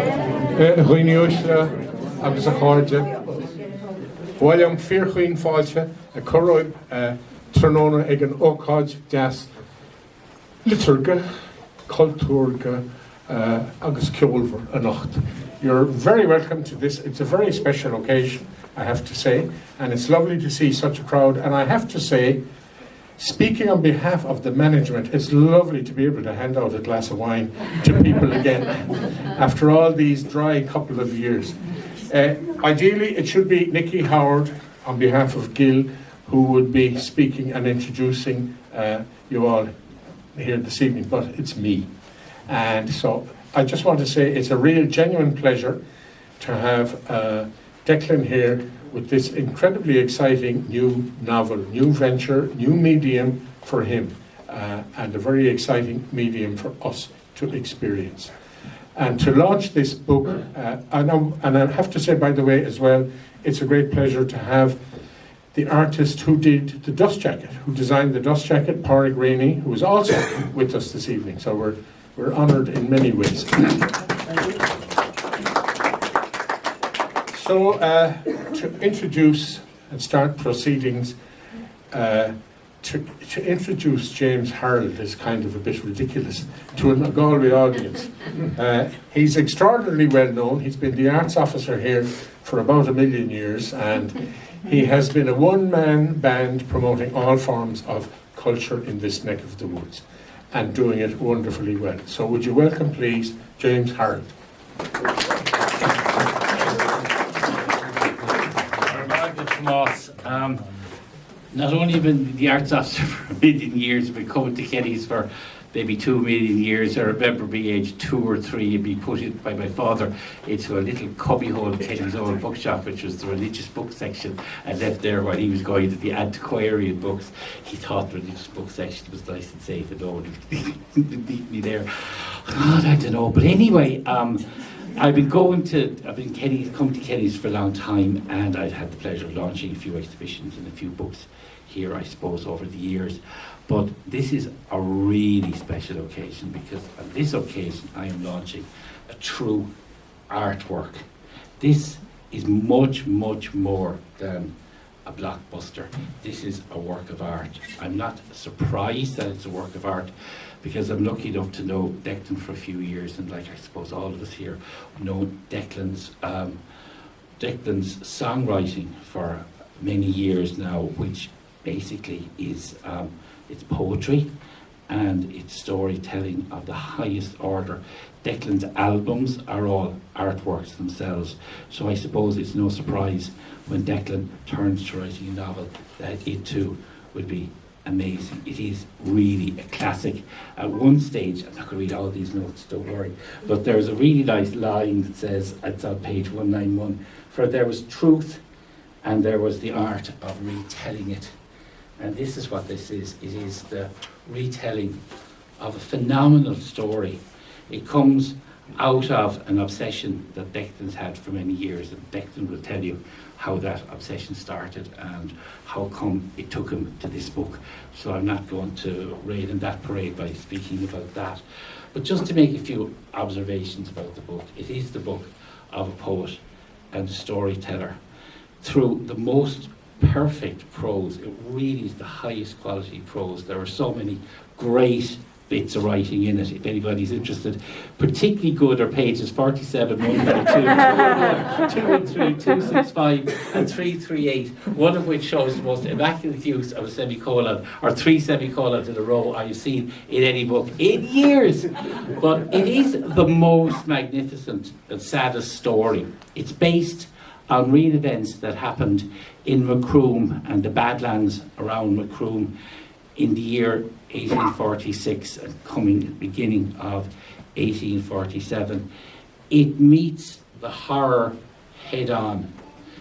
Chuoineoisle agus a cháide. Bhfuil an fíorchaoin fáilte a choróid tróna ag an ócáid deas liturga, cultúrga agus ceolmhar a nacht. You're very welcome to this. It's a very special occasion, I have to say, and it's lovely to see such a crowd. And I have to say, speaking on behalf of the management, it's lovely to be able to hand out a glass of wine to people again after all these dry couple of years. Ideally, it should be Nicky Howard on behalf of Gill who would be speaking and introducing you all here this evening, but it's me. And so I just want to say it's a real genuine pleasure to have Declan here with this incredibly exciting new novel, new venture, new medium for him, and a very exciting medium for us to experience. And to launch this book, and I have to say, by the way, as well, it's a great pleasure to have the artist who did the dust jacket, who designed the dust jacket, Pádraig Rainey, who is also with us this evening. So we're honoured in many ways. So to introduce and start proceedings, to introduce James Harold is kind of a bit ridiculous to a Galway audience. He's extraordinarily well known. He's been the arts officer here for about 1 million years, and he has been a one-man band promoting all forms of culture in this neck of the woods and doing it wonderfully well. So would you welcome, please, James Harold. Not only been the arts officer for 1 million years, but coming to Kennys for maybe 2 million years. I remember being age 2 or 3 and being put in by my father into a little cubbyhole in Kennys old bookshop, which was the religious book section, and left there while he was going to the antiquarian books. He thought the religious book section was nice and safe and all. He beat me there. God, I don't know. But anyway, I've been come to Kennys for a long time, and I've had the pleasure of launching a few exhibitions and a few books here, I suppose, over the years. But this is a really special occasion, because on this occasion I am launching a true artwork. This is much, much more than a blockbuster. This is a work of art. I'm not surprised that it's a work of art, because I'm lucky enough to know Declan for a few years, and like I suppose all of us here know Declan's songwriting for many years now, which basically is it's poetry and it's storytelling of the highest order. Declan's albums are all artworks themselves, so I suppose it's no surprise when Declan turns to writing a novel that it too will be amazing. It is really a classic. At one stage, I'm not going to read all these notes, don't worry, but there's a really nice line that says, it's on page 191, for there was truth and there was the art of retelling it. And this is what this is. It is the retelling of a phenomenal story. It comes out of an obsession that Declan's had for many years, and Declan will tell you how that obsession started and how come it took him to this book. So I'm not going to raid in that parade by speaking about that. But just to make a few observations about the book, it is the book of a poet and a storyteller through the most perfect prose. It really is the highest quality prose. There are so many great bits of writing in it, if anybody's interested. Particularly good are pages 47, 132, 213, 265 and 338, one of which shows the most immaculate use of a semicolon, or 3 semicolons in a row I've seen in any book in years. But it is the most magnificent and saddest story. It's based on real events that happened in Macroom and the Badlands around Macroom in the year 1846 and beginning of 1847. It meets the horror head on.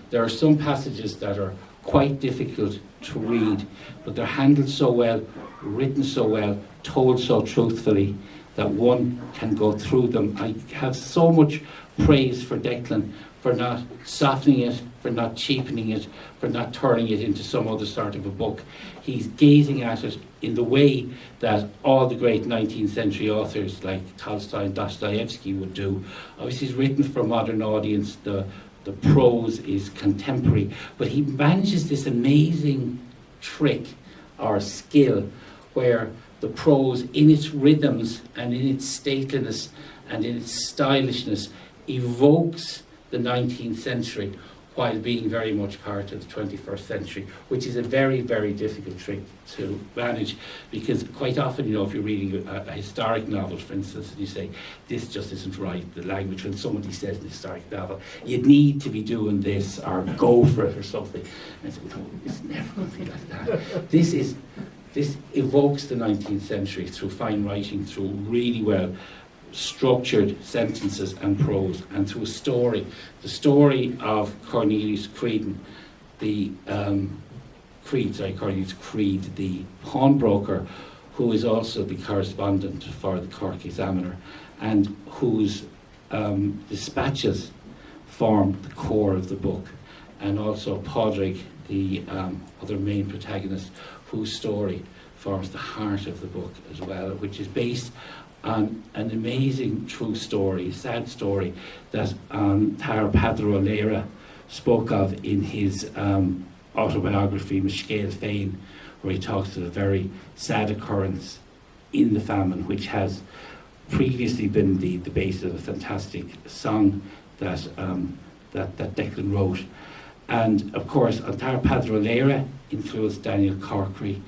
There are some passages that are quite difficult to read, but they're handled so well, written so well, told so truthfully, that one can go through them. I have so much praise for Declan for not softening it, for not cheapening it, for not turning it into some other sort of a book. He's gazing at it in the way that all the great 19th century authors like Tolstoy and Dostoevsky would do. Obviously he's written for a modern audience, the prose is contemporary, but he manages this amazing trick or skill where the prose in its rhythms and in its stateliness and in its stylishness evokes the 19th century while being very much part of the 21st century, which is a very, very difficult trick to manage, because quite often, you know, if you're reading a historic novel, for instance, and you say, this just isn't right, the language, when somebody says in a historic novel, you need to be doing this, or go for it, or something. And I say, no, it's never going to be like that. This evokes the 19th century through fine writing, through really well structured sentences and prose, and through a story. The story of Cornelius Creedon, Cornelius Creed, the pawnbroker, who is also the correspondent for the Cork Examiner, and whose dispatches form the core of the book, and also Padraig, the other main protagonist, whose story forms the heart of the book as well, which is based on an amazing true story, sad story that Tar Padre O'Leary spoke of in his autobiography, Miscéal Féin, where he talks of a very sad occurrence in the famine, which has previously been the basis of a fantastic song that Declan wrote. And of course, Tar Padre O'Leary influenced Daniel Corkery,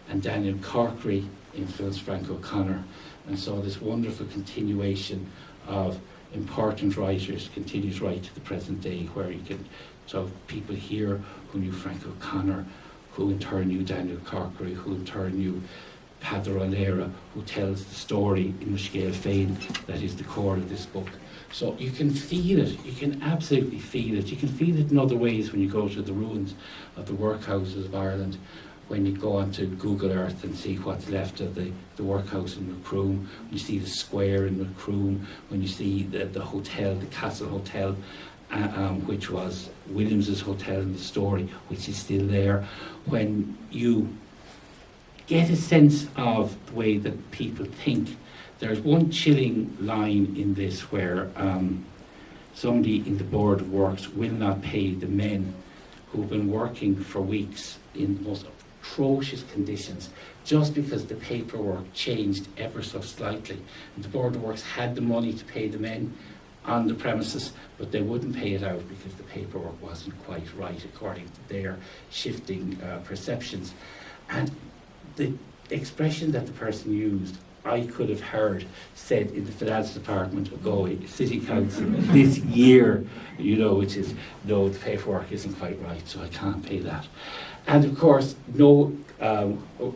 and Daniel Corkery influenced Frank O'Connor. And so this wonderful continuation of important writers continues right to the present day, where you can so people here who knew Frank O'Connor, who in turn knew Daniel Corkery, who in turn knew Padre O'Leary, who tells the story in Miscéal Féin that is the core of this book. So you can feel it, you can absolutely feel it. You can feel it in other ways when you go to the ruins of the workhouses of Ireland, when you go onto Google Earth and see what's left of the workhouse in Macroom, when you see the square in Macroom, when you see the hotel, the Castle Hotel, which was Williams's hotel in the story, which is still there, when you get a sense of the way that people think. There's one chilling line in this where somebody in the Board of Works will not pay the men who've been working for weeks in the most atrocious conditions, just because the paperwork changed ever so slightly. And the Board of Works had the money to pay the men on the premises, but they wouldn't pay it out because the paperwork wasn't quite right according to their shifting perceptions. And the expression that the person used, I could have heard said in the finance department of Galway City Council this year, you know, which is, no, the paperwork isn't quite right, so I can't pay that. And of course, no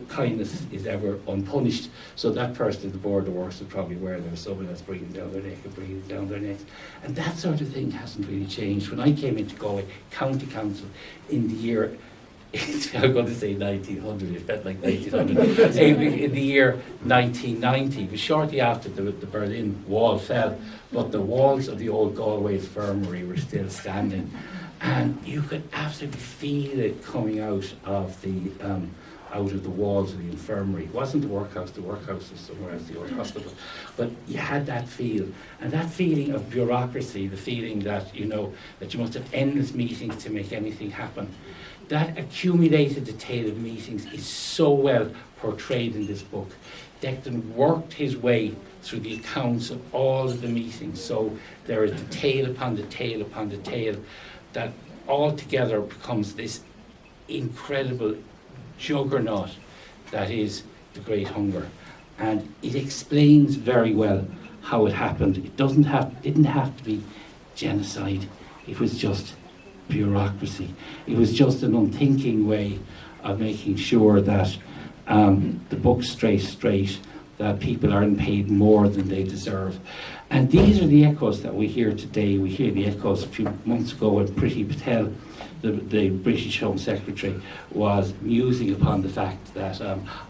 kindness is ever unpunished, so that person in the Board of Works is probably aware there's someone that's breathing down their neck and breathing down their necks. And that sort of thing hasn't really changed. When I came into Galway County Council in the year, I'm going to say 1900, it felt like 1900, in the year 1990, it was shortly after the Berlin Wall fell, but the walls of the old Galway infirmary were still standing. And you could absolutely feel it coming out of the walls of the infirmary. It wasn't the workhouse was somewhere else, the old hospital. But you had that feel. And that feeling of bureaucracy, the feeling that, you know, that you must have endless meetings to make anything happen. That accumulated detail of meetings is so well portrayed in this book. Declan worked his way through the accounts of all of the meetings. So there is detail upon detail upon detail that altogether becomes this incredible juggernaut that is the Great Hunger. And it explains very well how it happened. It didn't have to be genocide. It was just bureaucracy. It was just an unthinking way of making sure that the book straight, that people aren't paid more than they deserve. And these are the echoes that we hear today. We hear the echoes a few months ago when Priti Patel, the British Home Secretary, was musing upon the fact that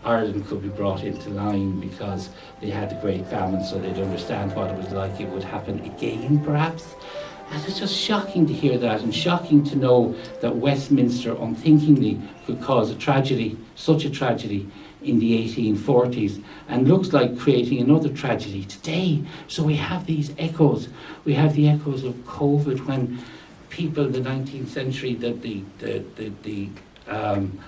Ireland could be brought into line because they had the Great Famine, so they'd understand what it was like. It would happen again, perhaps. And it's just shocking to hear that, and shocking to know that Westminster unthinkingly could cause a tragedy, such a tragedy, in the 1840s, and looks like creating another tragedy today. So we have these echoes. We have the echoes of COVID, when people in the 19th century, that the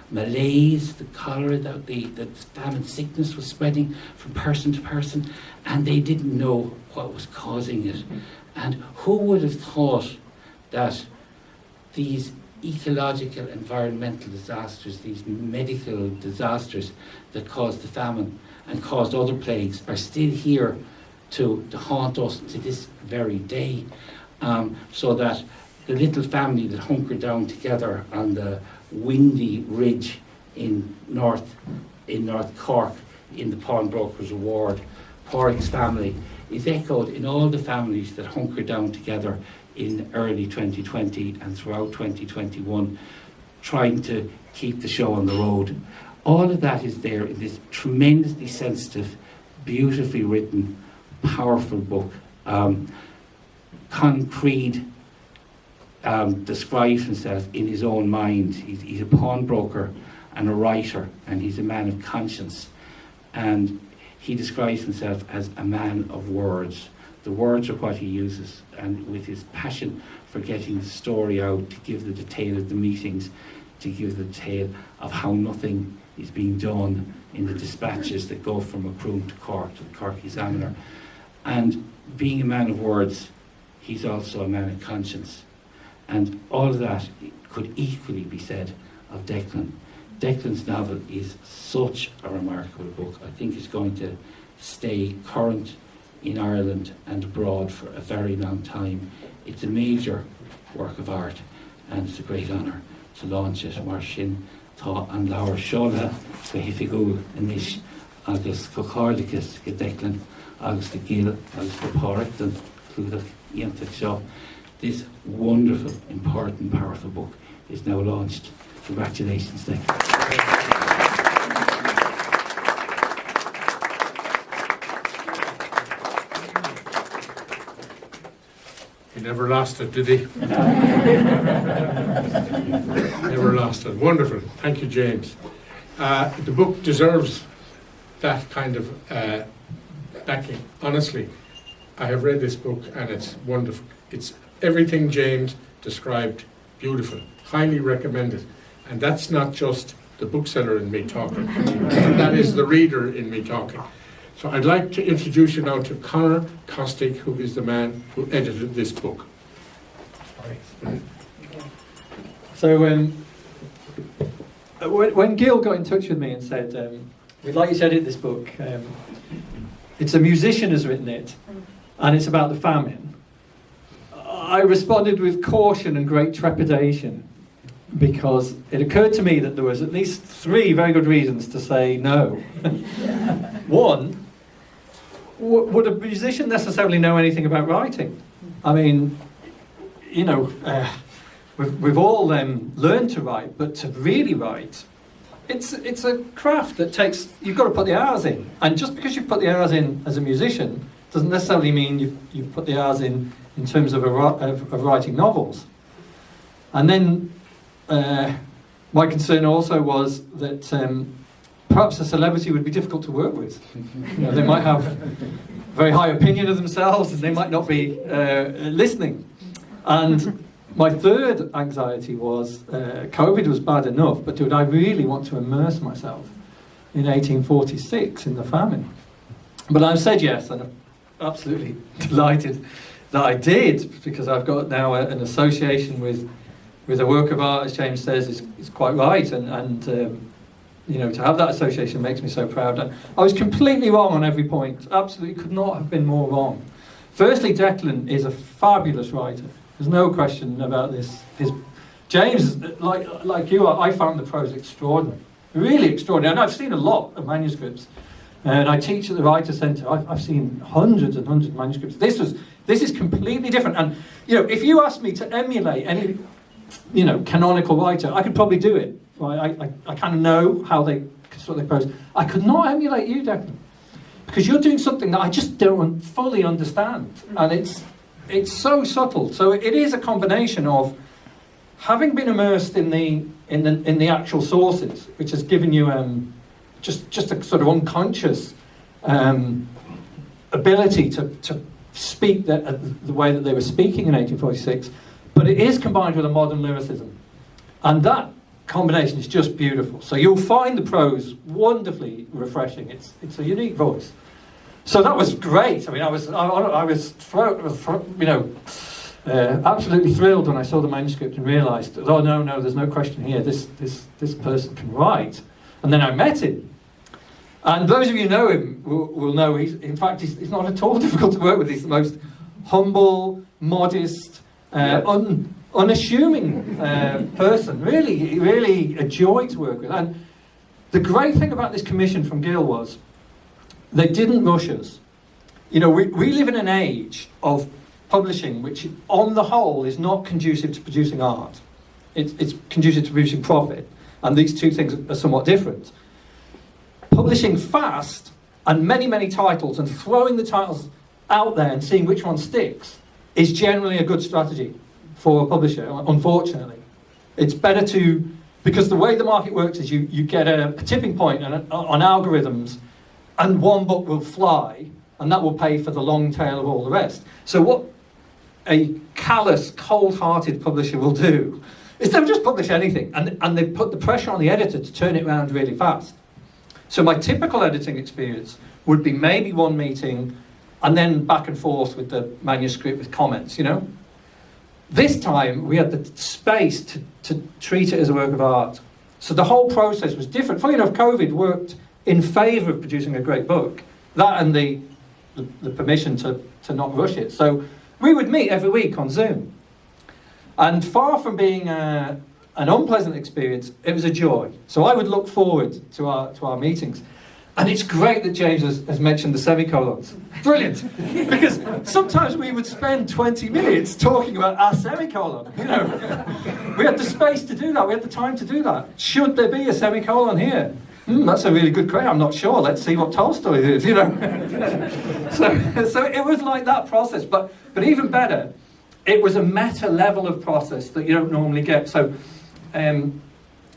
malaise, the cholera, the famine sickness was spreading from person to person, and they didn't know what was causing it. And who would have thought that these ecological, environmental disasters, these medical disasters that caused the famine and caused other plagues, are still here to haunt us to this very day. So that the little family that hunkered down together on the windy ridge in North Cork, in the Pawnbrokers Award, Porrick's family, is echoed in all the families that hunkered down together in early 2020 and throughout 2021, trying to keep the show on the road. All of that is there in this tremendously sensitive, beautifully written, powerful book. Con Creed describes himself in his own mind. He's a pawnbroker and a writer, and he's a man of conscience. And he describes himself as a man of words. The words are what he uses, and with his passion for getting the story out, to give the detail of the meetings, to give the detail of how nothing is being done in the dispatches that go from Macroom to Cork, to the Cork Examiner. And being a man of words, he's also a man of conscience. And all of that could equally be said of Declan. Declan's novel is such a remarkable book. I think it's going to stay current in Ireland and abroad for a very long time. It's a major work of art, and it's a great honour to launch it. Mar sin tá an leabhar seolathe go hifigiúil inis, agus go cáirdeachas go Declan, agus go Gill, agus go Pádraig den clúdach iontach seo. This wonderful, important, powerful book is now launched. Congratulations, Declan. He never lost it, did he? Never lost it. Wonderful. Thank you, James. The book deserves that kind of backing. Honestly, I have read this book and it's wonderful. It's everything James described, beautiful. Highly recommended. And that's not just the bookseller in me talking. That is the reader in me talking. So I'd like to introduce you now to Conor Kostick, who is the man who edited this book. So when Gill got in touch with me and said, we'd like you to edit this book, it's a musician has written it, and it's about the famine, I responded with caution and great trepidation, because it occurred to me that there was at least 3 very good reasons to say no. One, would a musician necessarily know anything about writing? I mean, you know, we've all learned to write, but to really write, it's a craft that takes, you've got to put the hours in. And just because you've put the hours in as a musician doesn't necessarily mean you've put the hours in terms of writing novels. And then my concern also was that perhaps a celebrity would be difficult to work with. You know, they might have a very high opinion of themselves, and they might not be listening. And my third anxiety was, COVID was bad enough, but did I really want to immerse myself in 1846 in the famine? But I've said yes, and I'm absolutely delighted that I did, because I've got now an association with a work of art, as James says, is quite right, and you know, to have that association makes me so proud. And I was completely wrong on every point. Absolutely could not have been more wrong. Firstly, Declan is a fabulous writer. There's no question about this. James, like you, I found the prose extraordinary, really extraordinary. And I've seen a lot of manuscripts and I teach at the Writers' Centre. I've seen hundreds and hundreds of manuscripts. This is completely different. And if you asked me to emulate any canonical writer, I could probably do it. Right? I kind of know how they construct their prose. I could not emulate you, Declan, because you're doing something that I just don't fully understand, and it's so subtle. So it is a combination of having been immersed in the actual sources, which has given you just a sort of unconscious ability to speak the way that they were speaking in 1846, but it is combined with a modern lyricism, and that combination is just beautiful. So you'll find the prose wonderfully refreshing. It's a unique voice. So that was great. I mean, I was absolutely thrilled when I saw the manuscript and realised, oh no, there's no question here. This person can write. And then I met him. And those of you who know him will know he's not at all difficult to work with. He's the most humble, modest, unassuming person. Really a joy to work with. And the great thing about this commission from Gill was they didn't rush us. We live in an age of publishing which, on the whole, is not conducive to producing art. It's conducive to producing profit. And these two things are somewhat different. Publishing fast and many, many titles and throwing the titles out there and seeing which one sticks is generally a good strategy for a publisher, unfortunately. It's better because the way the market works is you get a tipping point on algorithms, and one book will fly, and that will pay for the long tail of all the rest. So what a callous, cold-hearted publisher will do is they'll just publish anything, and they put the pressure on the editor to turn it around really fast. So my typical editing experience would be maybe one meeting, and then back and forth with the manuscript with comments, This time, we had the space to treat it as a work of art. So the whole process was different. Funny enough, COVID worked in favour of producing a great book. That and the permission to not rush it. So we would meet every week on Zoom. And far from being an unpleasant experience, it was a joy. So I would look forward to our meetings. And it's great that James has mentioned the semicolons. Brilliant. Because sometimes we would spend 20 minutes talking about our semicolon. We had the space to do that. We had the time to do that. Should there be a semicolon here? That's a really good question. I'm not sure. Let's see what Tolstoy did, So it was like that process. But even better, it was a meta level of process that you don't normally get. So I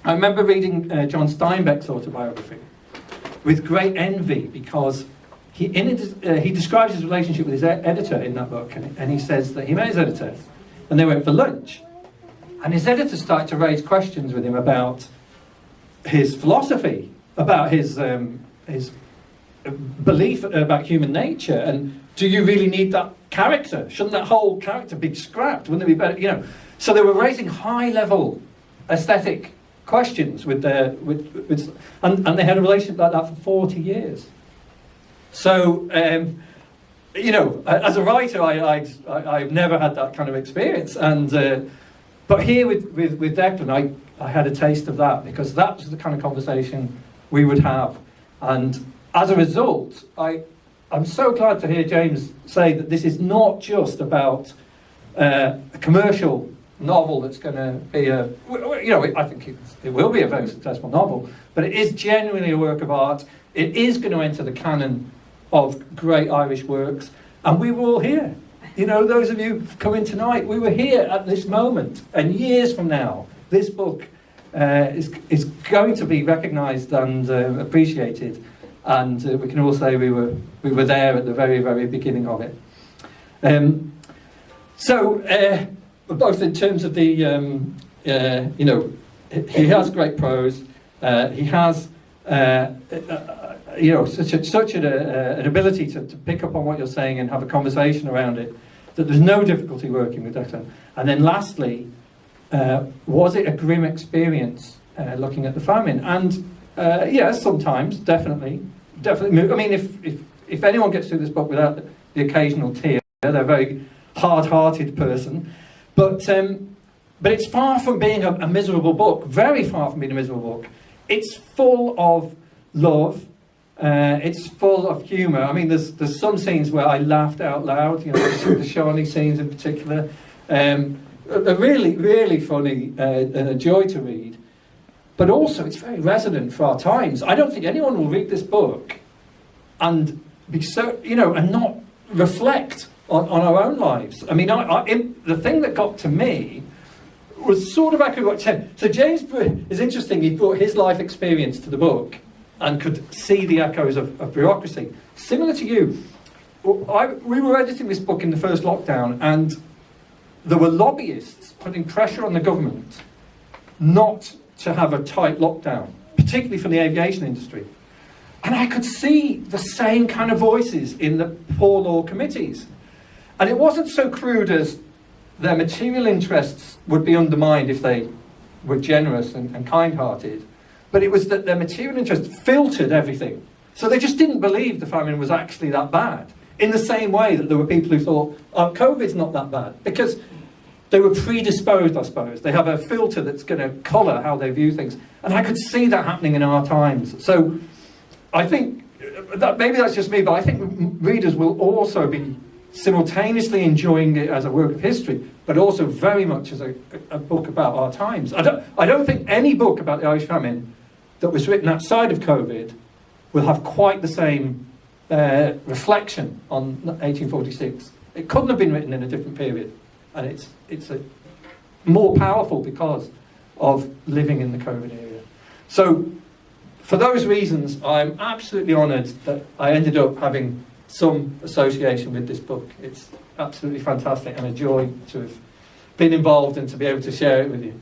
remember reading John Steinbeck's autobiography with great envy, because he describes his relationship with his editor in that book, and he says that he met his editor and they went for lunch, and his editor started to raise questions with him about his philosophy, about his belief about human nature, and do you really need that character? Shouldn't that whole character be scrapped? Wouldn't it be better? So they were raising high-level aesthetic questions with and they had a relationship like that for 40 years. So as a writer, I've never had that kind of experience, and but here with Declan, I had a taste of that, because that was the kind of conversation we would have, and as a result, I'm so glad to hear James say that this is not just about a commercial novel that's going to be I think it will be a very successful novel, but it is genuinely a work of art. It is going to enter the canon of great Irish works, and we were all here. Those of you who've come in tonight, we were here at this moment, and years from now, this book is going to be recognised and appreciated, and we can all say we were there at the very, very beginning of it. Both in terms of the, he has great prose. He has, such an ability to pick up on what you're saying and have a conversation around it, that there's no difficulty working with Declan. And then lastly, was it a grim experience looking at the famine? And yes, sometimes, definitely. I mean, if anyone gets through this book without the occasional tear, they're a very hard-hearted person. But it's far from being a miserable book, very far from being a miserable book. It's full of love, It's full of humour. I mean, there's some scenes where I laughed out loud, you know, the Shawnee scenes in particular. They're really, really funny and a joy to read. But also, it's very resonant for our times. I don't think anyone will read this book and be so, you know, and not reflect on our own lives. I mean, the thing that got to me was sort of accurate what you said. So James is interesting. He brought his life experience to the book and could see the echoes of bureaucracy. Similar to you, we were editing this book in the first lockdown, and there were lobbyists putting pressure on the government not to have a tight lockdown, particularly for the aviation industry. And I could see the same kind of voices in the poor law committees. And it wasn't so crude as their material interests would be undermined if they were generous and kind-hearted, but it was that their material interests filtered everything. So they just didn't believe the famine was actually that bad, in the same way that there were people who thought, oh, COVID's not that bad, because they were predisposed, I suppose. They have a filter that's going to colour how they view things. And I could see that happening in our times. So I think, that maybe that's just me, but I think readers will also be simultaneously enjoying it as a work of history, but also very much as a book about our times. I don't think any book about the Irish famine that was written outside of COVID will have quite the same reflection on 1846. It couldn't have been written in a different period. And it's more powerful because of living in the COVID era. So for those reasons, I'm absolutely honoured that I ended up having some association with this book. It's absolutely fantastic and a joy to have been involved and to be able to share it with you.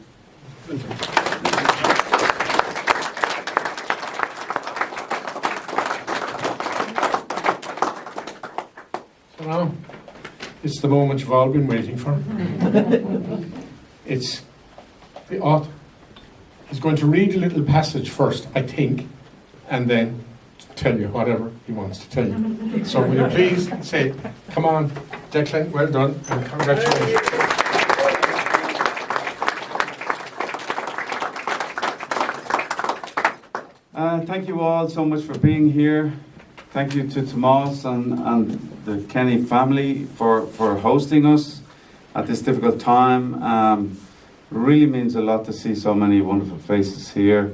So now, it's the moment you've all been waiting for. It's the author. He's going to read a little passage first, I think, and then tell you whatever he wants to tell you. So will you please say, come on, Declan, well done, and congratulations. Thank you all so much for being here. Thank you to Tomas and the Kenny family for hosting us at this difficult time. It really means a lot to see so many wonderful faces here.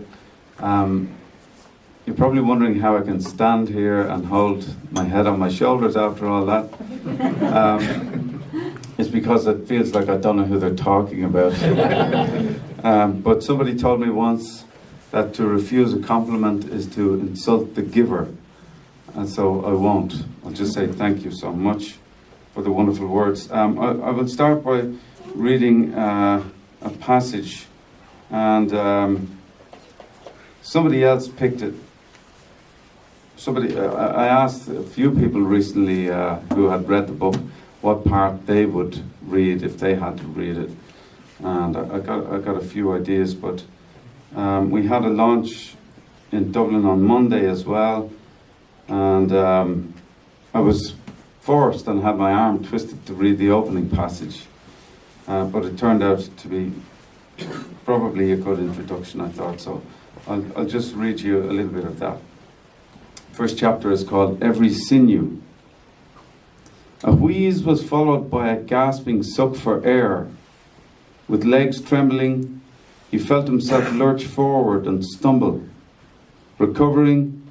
You're probably wondering how I can stand here and hold my head on my shoulders after all that. It's because it feels like I don't know who they're talking about. But somebody told me once that to refuse a compliment is to insult the giver. And so I won't. I'll just say thank you so much for the wonderful words. I will start by reading a passage, and somebody else picked it. I asked a few people recently who had read the book what part they would read if they had to read it, and I got a few ideas. But we had a launch in Dublin on Monday as well, and I was forced and had my arm twisted to read the opening passage, but it turned out to be probably a good introduction, I thought. So I'll just read you a little bit of that. First chapter is called Every Sinew. A wheeze was followed by a gasping suck for air. With legs trembling, he felt himself lurch forward and stumble. Recovering,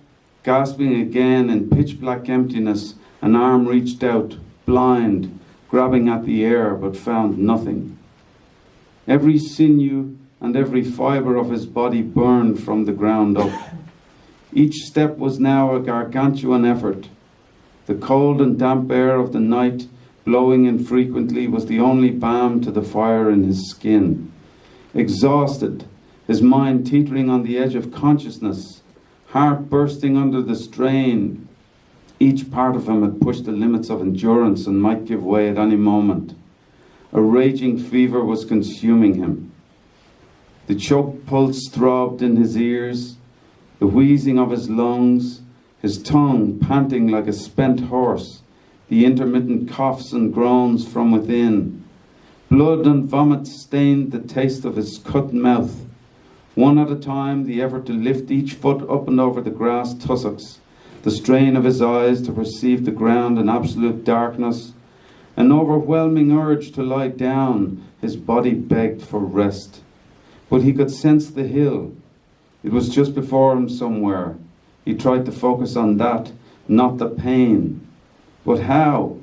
gasping again in pitch-black emptiness, an arm reached out, blind, grabbing at the air, but found nothing. Every sinew and every fibre of his body burned from the ground up. Each step was now a gargantuan effort. The cold and damp air of the night, blowing infrequently, was the only balm to the fire in his skin. Exhausted, his mind teetering on the edge of consciousness, heart bursting under the strain, each part of him had pushed the limits of endurance and might give way at any moment. A raging fever was consuming him. The choked pulse throbbed in his ears, the wheezing of his lungs, his tongue panting like a spent horse, the intermittent coughs and groans from within. Blood and vomit stained the taste of his cut mouth. One at a time, the effort to lift each foot up and over the grass tussocks, the strain of his eyes to perceive the ground in absolute darkness, an overwhelming urge to lie down. His body begged for rest, but he could sense the hill. It was just before him somewhere. He tried to focus on that, not the pain. But how?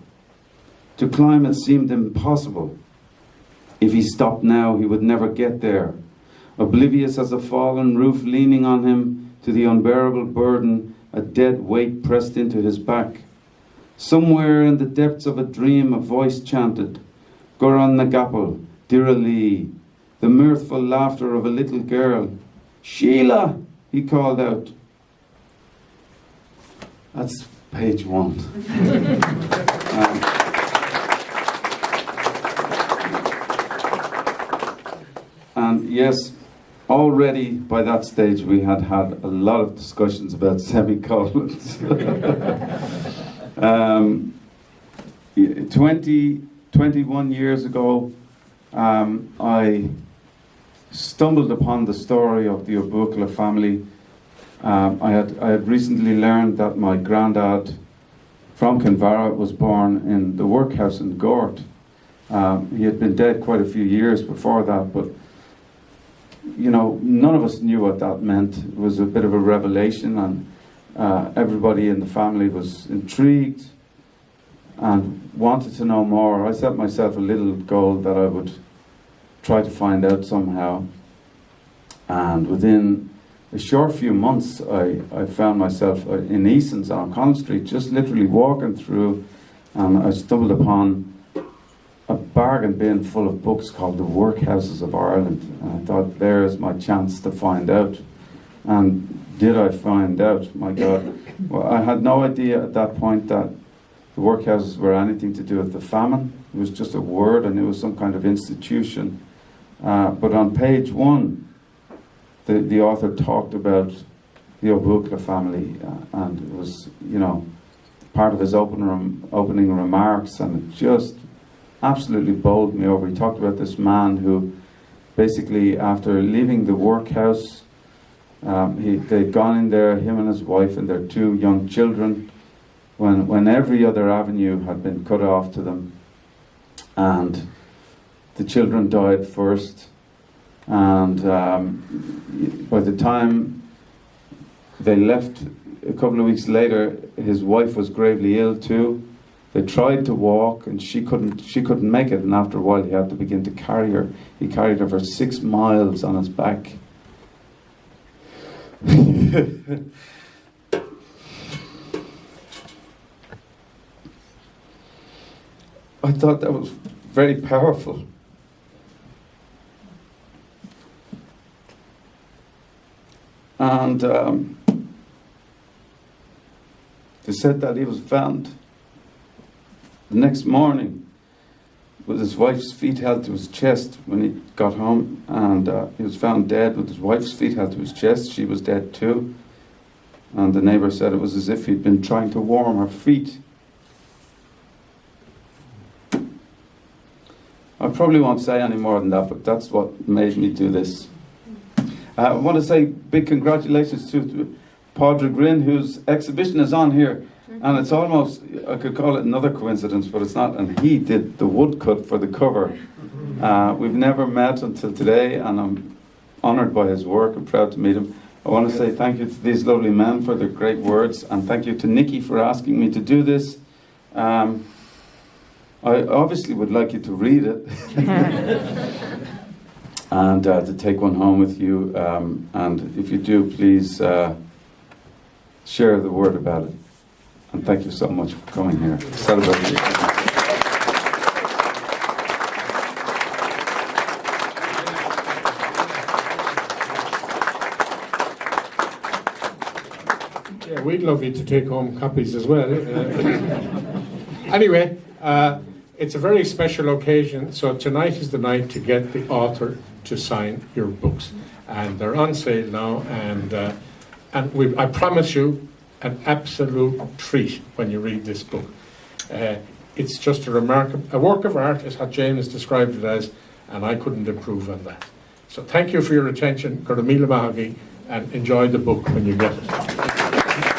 To climb it seemed impossible. If he stopped now, he would never get there. Oblivious as a fallen roof leaning on him to the unbearable burden, a dead weight pressed into his back. Somewhere in the depths of a dream, a voice chanted, Goran Nagapal, Diralee, the mirthful laughter of a little girl. Sheila, he called out. That's page 1. And yes, already by that stage we had had a lot of discussions about semicolons. 21 years ago, I stumbled upon the story of the O'Rourke family. I had recently learned that my granddad from Kinvara was born in the workhouse in Gort. He had been dead quite a few years before that, but you know, none of us knew what that meant. It was a bit of a revelation, and everybody in the family was intrigued and wanted to know more. I set myself a little goal that I would try to find out somehow, and within a short few months I found myself in Eason's on Collins Street, just literally walking through, and I stumbled upon a bargain bin full of books called The Workhouses of Ireland, and I thought, there's my chance to find out. And did I find out? My God. Well, I had no idea at that point that the workhouses were anything to do with the famine. It was just a word, and it was some kind of institution. But on page 1, the author talked about the O'Rourke family, and it was, you know, part of his opening remarks, and it just absolutely bowled me over. He talked about this man who basically, after leaving the workhouse, they'd gone in there, him and his wife and their 2 young children, when every other avenue had been cut off to them, and the children died first, and by the time they left a couple of weeks later, his wife was gravely ill too. They tried to walk, and she couldn't make it, and after a while he had to begin to carry her. He carried her for 6 miles on his back. I thought that was very powerful. And they said that he was found the next morning with his wife's feet held to his chest when he got home, and he was found dead with his wife's feet held to his chest. She was dead too, and the neighbour said it was as if he'd been trying to warm her feet. I probably won't say any more than that, but that's what made me do this. I want to say big congratulations to Padraig Grin, whose exhibition is on here. And it's almost, I could call it another coincidence, but it's not. And he did the woodcut for the cover. We've never met until today, and I'm honoured by his work and proud to meet him. I want to say thank you to these lovely men for their great words, and thank you to Nikki for asking me to do this. I obviously would like you to read it and to take one home with you. And if you do, please share the word about it. And thank you so much for coming here. Celebrating. Yeah, we'd love you to take home copies as well. Anyway, it's a very special occasion, so tonight is the night to get the author to sign your books. And they're on sale now, and I promise you, an absolute treat when you read this book. It's just a work of art, is what James described it as, and I couldn't improve on that. So thank you for your attention, Gurmila Mahagi, and enjoy the book when you get it.